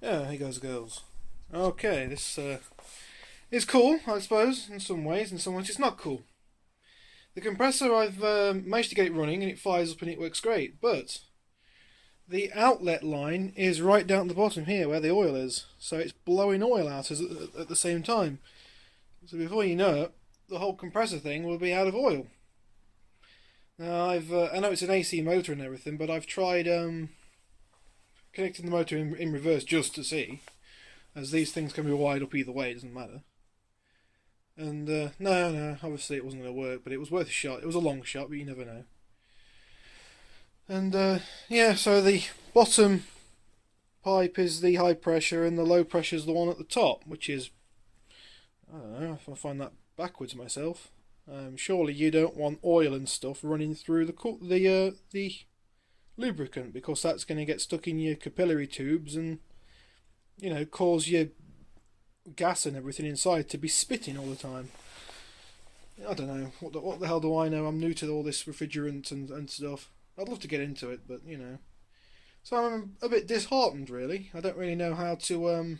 Yeah, here goes girls. Okay, this is cool, I suppose, in some ways. In some ways, it's not cool. The compressor, I've managed to get it running and it fires up and it works great, but the outlet line is right down at the bottom here where the oil is, so it's blowing oil out at the same time. So before you know it, the whole compressor thing will be out of oil. Now, I know it's an AC motor and everything, but I've tried connecting the motor in reverse just to see, as these things can be wired up either way, it doesn't matter. And no, obviously it wasn't going to work, but it was worth a shot. It was a long shot, but you never know. And yeah, so the bottom pipe is the high pressure, and the low pressure is the one at the top, which is, I don't know if I find that backwards myself. Surely you don't want oil and stuff running through the lubricant, because that's going to get stuck in your capillary tubes and cause your gas and everything inside to be spitting all the time. I don't know. What the hell do I know? I'm new to all this refrigerant and stuff. I'd love to get into it, but So I'm a bit disheartened, really. I don't really know how to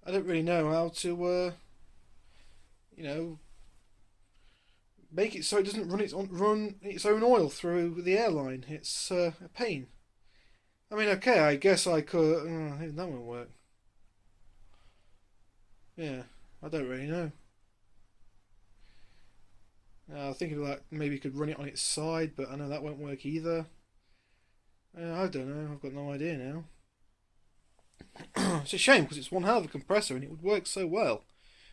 I don't really know how to you know make it so it doesn't run its own oil through the airline. It's a pain. I mean, okay, I guess I could. That won't work. Yeah, I don't really know. I was thinking like maybe you could run it on its side, but I know that won't work either. I don't know. I've got no idea now. It's a shame because it's one hell of a compressor and it would work so well.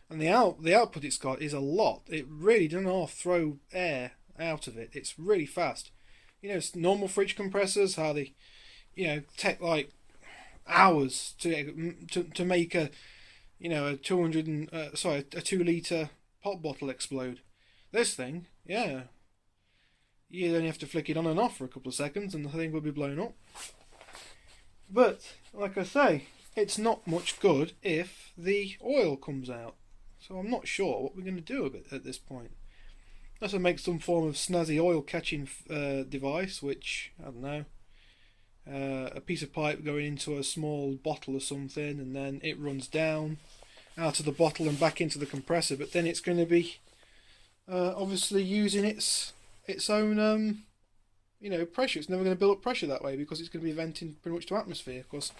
And the output it's got is a lot. It really doesn't half throw air out of it. It's really fast. It's normal fridge compressors, how they take like hours to make a 200 a 2 litre pop bottle explode. This thing, yeah, you only have to flick it on and off for a couple of seconds and the thing will be blown up. But like I say, it's not much good if the oil comes out. So I'm not sure what we're going to do with it at this point. Unless I make some form of snazzy oil catching device, which I don't know, a piece of pipe going into a small bottle or something, and then it runs down out of the bottle and back into the compressor. But then it's going to be obviously using its own pressure. It's never going to build up pressure that way because it's going to be venting pretty much to atmosphere. Of course,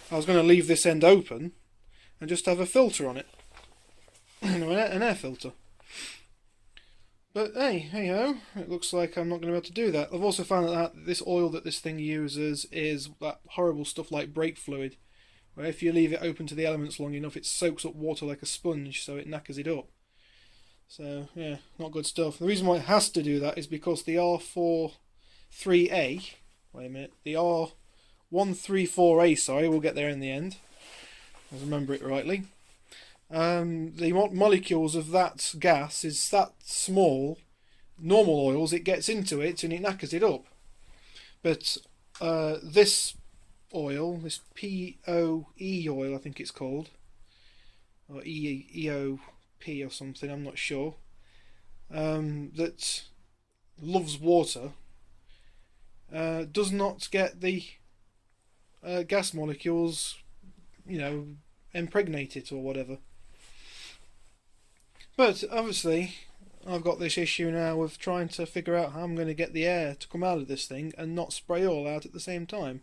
I was going to leave this end open and just have a filter on it, an air filter. But hey ho, it looks like I'm not going to be able to do that. I've also found that this oil that this thing uses is that horrible stuff like brake fluid, where if you leave it open to the elements long enough, it soaks up water like a sponge, so it knackers it up. So yeah, not good stuff. The reason why it has to do that is because the R43A, wait a minute, the R134A, sorry, we'll get there in the end. I remember it rightly. The molecules of that gas is that small. Normal oils, it gets into it and it knackers it up. But this oil, this POE oil, I think it's called, or EOP or something, I'm not sure, that loves water, does not get the gas molecules, impregnate it or whatever. But obviously, I've got this issue now of trying to figure out how I'm going to get the air to come out of this thing and not spray oil out at the same time,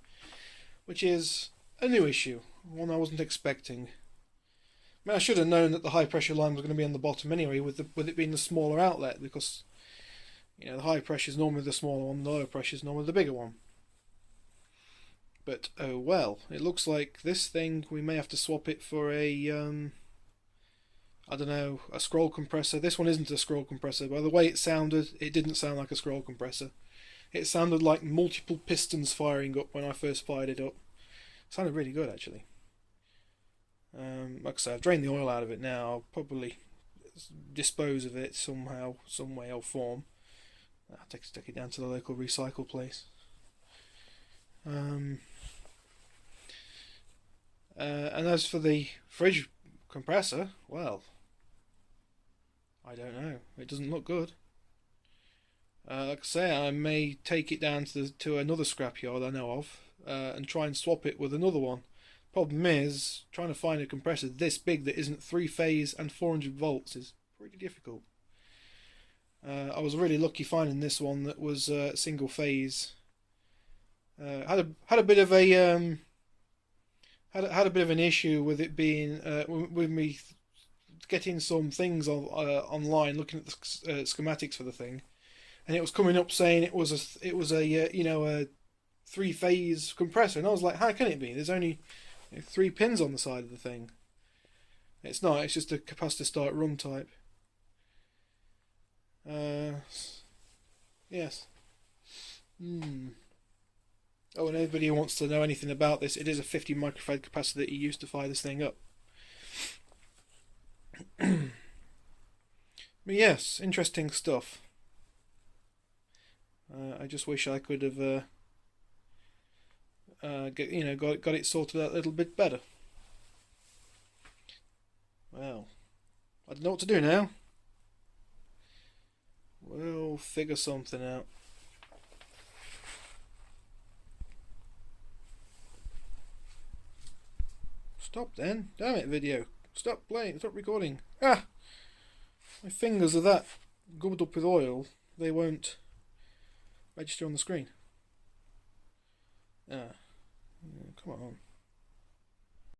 which is a new issue, one I wasn't expecting. I mean, I should have known that the high pressure line was going to be on the bottom anyway, with it being the smaller outlet, because the high pressure is normally the smaller one, the low pressure is normally the bigger one. But oh well, it looks like this thing we may have to swap it for a I don't know, a scroll compressor. This one isn't a scroll compressor. By the way it sounded, it didn't sound like a scroll compressor. It sounded like multiple pistons firing up when I first fired it up. It sounded really good, actually. Like I say, I've drained the oil out of it now. I'll probably dispose of it somehow, some way or form. I'll take it down to the local recycle place. And as for the fridge compressor, well, I don't know. It doesn't look good. Like I say, I may take it down to another scrapyard I know of and try and swap it with another one Problem is, trying to find a compressor this big that isn't 3-phase and 400 volts is pretty difficult. I was really lucky finding this one that was single phase. Had a bit of a had a bit of an issue with it being with me getting some things online, looking at the schematics for the thing, and it was coming up saying it was a you know, a 3-phase compressor, and I was like, how can it be? There's only 3 pins on the side of the thing. It's not. It's just a capacitor start run type. Yes. Oh, and anybody who wants to know anything about this, it is a 50 microfarad capacitor that you use to fire this thing up. But yes, interesting stuff. I just wish I could have got it sorted out a little bit better. Well, I don't know what to do now. We'll figure something out. Stop then. Damn it, video. Stop playing. Stop recording. Ah! My fingers are that gobbled up with oil, they won't register on the screen. Ah. Come on.